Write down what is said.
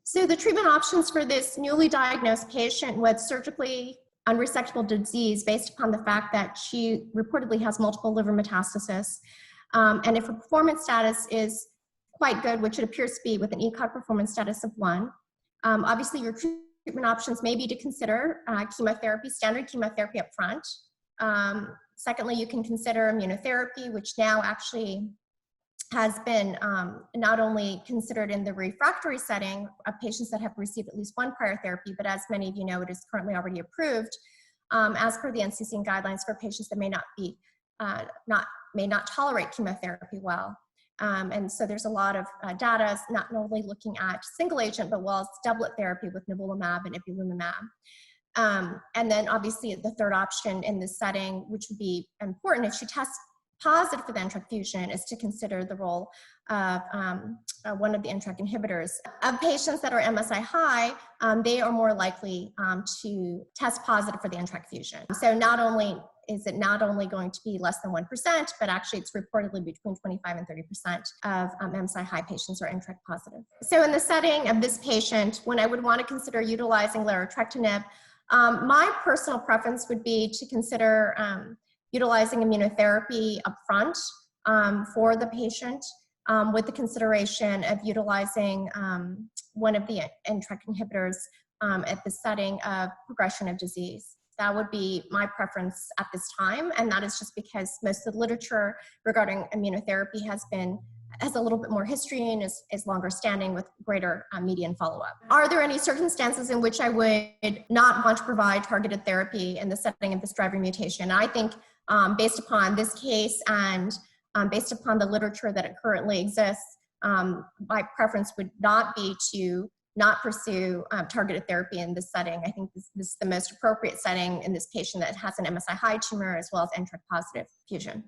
So the treatment options for this newly diagnosed patient with surgically unresectable disease based upon the fact that she reportedly has multiple liver metastasis. And if her performance status is quite good, which it appears to be with an ECOG performance status of 1, obviously your treatment options may be to consider chemotherapy, standard chemotherapy up front. Secondly, you can consider immunotherapy, which now actually has been not only considered in the refractory setting of patients that have received at least one prior therapy, but as many of you know, it is currently already approved as per the NCCN guidelines for patients that may not tolerate chemotherapy well. And so there's a lot of data not only looking at single agent, but well as doublet therapy with nivolumab and ipilimumab. And then obviously the third option in this setting, which would be important if she tests positive for the NTRK fusion, is to consider the role of one of the NTRK inhibitors. Of patients that are MSI high, they are more likely to test positive for the NTRK fusion. So not only is it not only going to be less than 1%, but actually it's reportedly between 25 and 30% of MSI high patients are NTRK positive. So in the setting of this patient, when I would want to consider utilizing larotrectinib, my personal preference would be to consider utilizing immunotherapy upfront for the patient with the consideration of utilizing one of the NTRK inhibitors at the setting of progression of disease. That would be my preference at this time, and that is just because most of the literature regarding immunotherapy has a little bit more history and is longer standing with greater median follow-up. Are there any circumstances in which I would not want to provide targeted therapy in the setting of this driver mutation? I think based upon this case and based upon the literature that it currently exists, my preference would not be to not pursue targeted therapy in this setting. I think this is the most appropriate setting in this patient that has an MSI high tumor as well as NTRK positive fusion.